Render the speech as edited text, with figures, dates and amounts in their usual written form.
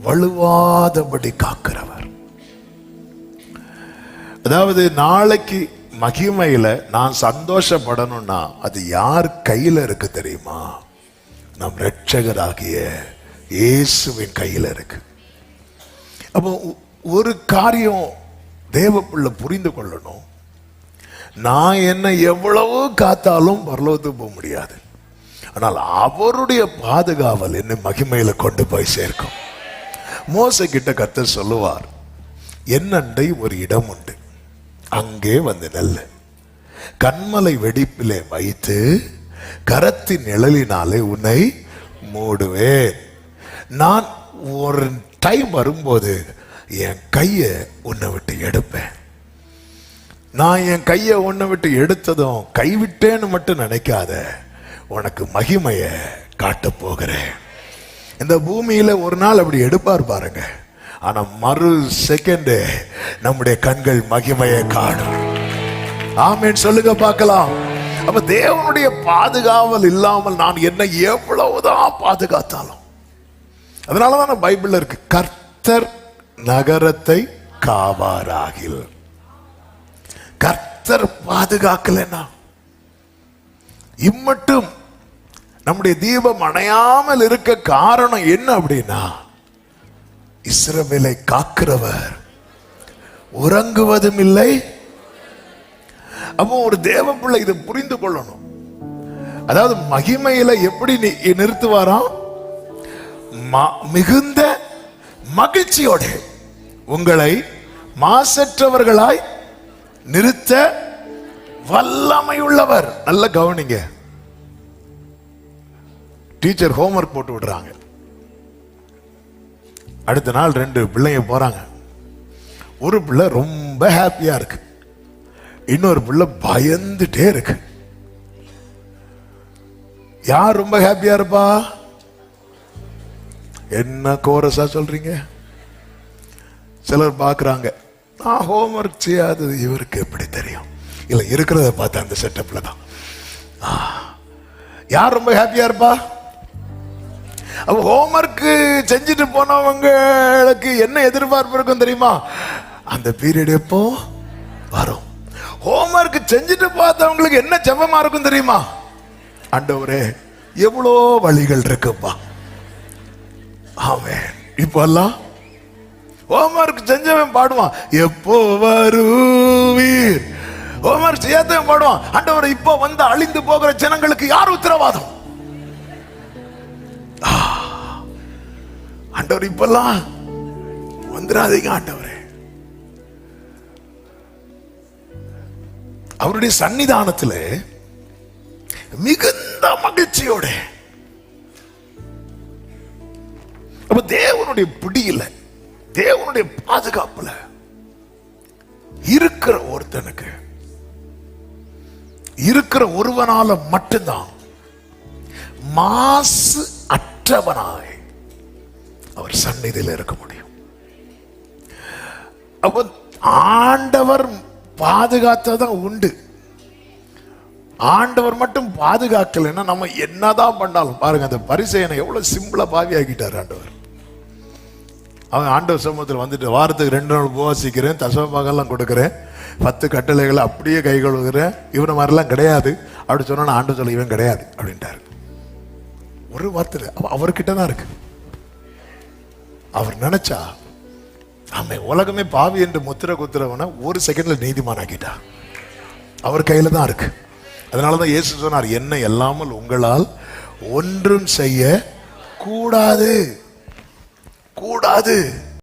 வலுவாதபடி காக்கிறவர். அதாவது நாளைக்கு மகிமையில நான் சந்தோஷப்படணும்னா அது யார் கையில இருக்கு தெரியுமா? நம் இரட்சகராகிய இயேசுவின் கையில இருக்கு. அப்போ ஒரு காரியம் தேவப்புள்ள புரிந்து கொள்ளணும். நான் என்ன எவ்வளவு காத்தாலும் பரலோகத்துக்கு போக முடியாது. ஆனால் அவருடைய பாதுகாவல் என்னை மகிமையில கொண்டு போய் சேர்க்கும். மோசே கிட்ட கர்த்தர் சொல்லுவார், என்னண்டை ஒரு இடம் உண்டு, அங்கே வந்து நெல்லு, கண்மலை வெடிப்பிலே வைத்து கரத்தின் நிழலினாலே உன்னை மூடுவேன். நான் ஒரு டைம் வரும்போது என் கையை உன்னை விட்டு எடுப்பேன். நான் என் கையை உன்னை விட்டு எடுத்ததும் கைவிட்டேன்னு மட்டும் நினைக்காத, உனக்கு மகிமையை காட்ட போகிறேன். இந்த பூமியில ஒரு நாள் அப்படி எடுப்பார் பாருங்க, ஆனா மறு செகண்ட் நம்முடைய கண்கள் மகிமையை காணும். ஆமென் சொல்லுங்க பார்க்கலாம். அப்ப தேவனுடைய பாதுகாவல் இல்லாமல் நான் என்ன எவ்வளவுதான் பாதுகாத்தாலும், அதனாலதான் பைபிள்ல இருக்கு, கர்த்தர் நகரத்தை காவாராகில். கர்த்தர் பாதுகாக்கலன்னா இம்மட்டும் நம்முடைய தீபம் அணையாமல் இருக்க காரணம் என்ன அப்படின்னா, இஸ்ரவேலை காக்கிறவர் உறங்குவதும் இல்லை. அப்போ ஒரு தேவ பிள்ளை இதை புரிந்து கொள்ளணும். அதாவது மகிமையில எப்படி நிறுத்துவாராம்? மிகுந்த மகிழ்ச்சியோட உங்களை மாசற்றவர்களாய் நிறுத்த வல்லமை உள்ளவர். நல்ல கவனிங்க. டீச்சர் ஹோம்வொர்க் போட்டு விடுறாங்க. அடுத்த நாள் 2 பிள்ளைங்க போறாங்க. ஒரு பிள்ளை ரொம்ப ஹாப்பியா இருக்கு, இன்னொரு பிள்ளை பயந்துட்டே இருக்கு. யார் ரொம்ப ஹாப்பியா இருப்பா? என்ன கோரஸா சொல்றீங்க? சிலர் பாக்குறாங்க, நான் ஹோம்வொர்க் செய்யாதது இவருக்கு எப்படி தெரியும்? இல்ல, இருக்கிறத பார்த்தா அந்த செட்டப்ல தான். யார் ரொம்ப ஹாப்பியா இருப்பா? அப்ப ஹோம்வொர்க் செஞ்சுட்டு போனவங்களுக்கு என்ன எதிர்பார்ப்பு இருக்கும் தெரியுமா? அந்த பீரியட் எப்போ வரும்? ஹோம்வொர்க் செஞ்சுட்டு பார்த்தவங்களுக்கு என்ன ஜெபமா இருக்கும் தெரியுமா? ஆண்டவரே, எவ்வளோ வழிகள் இருக்குப்பா. ஆமென். இப்பெல்லாம் ஹோம்வொர்க் செஞ்சவன் பாடுவான், எப்போ வருவீர். ஹோம்வொர்க் செய்யாதவன் பாடுவான், ஆண்டவரே இப்போ வந்து அழிந்து போகிற ஜனங்களுக்கு யார் உத்தரவாதம்? ஆண்டவர் இப்பெல்லாம் வந்துடாதீங்க ஆண்டவரே. அவருடைய சன்னிதானத்தில் மிகுந்த மகிழ்ச்சியோட, அப்ப தேவனுடைய பிடியில, தேவனுடைய பாதுகாப்புல இருக்கிற ஒருத்தனுக்கு, இருக்கிற ஒருவனால மட்டும்தான் மாசு அற்றவனாய் அவர் சந்நிதியில் இருக்க முடியும். அப்ப ஆண்டவர் பாதுகாத்ததான் உண்டு. ஆண்டவர் மட்டும் பாதுகாக்கலைன்னா நம்ம என்னதான் பண்ணாலும், பாருங்க அந்த பரிசேயனை எவ்வளவு சிம்பிளா பாவி ஆக்கிட்டார் ஆண்டவர். அவன் ஆண்டவர் சமூகத்தில் வந்துட்டு, வாரத்துக்கு 2 நாள் உபவாசிக்கிறேன், தசமபாகம்லாம் கொடுக்குறேன், 10 கட்டளைகளை அப்படியே கை கழுவுகிறேன், இவனை மாதிரிலாம் கிடையாது அப்படி சொன்னா ஆண்டவர் சொல்ல, இவன் கிடையாது அப்படின்ட்டாரு. ஒரு வார்த்தை அவர்கிட்ட தான் இருக்கு. அவர் நினைச்சா ஆமா, உலகமே பாவி என்று முத்திர குத்துறவன 1 செகண்ட்ல நீதிமான் ஆக்கிட்டா. அவர் கையில தான் இருக்கு. அதனாலதான் இயேசு சொன்னார், என்ன எல்லாமல் உங்களால் ஒன்றும் செய்ய கூடாது.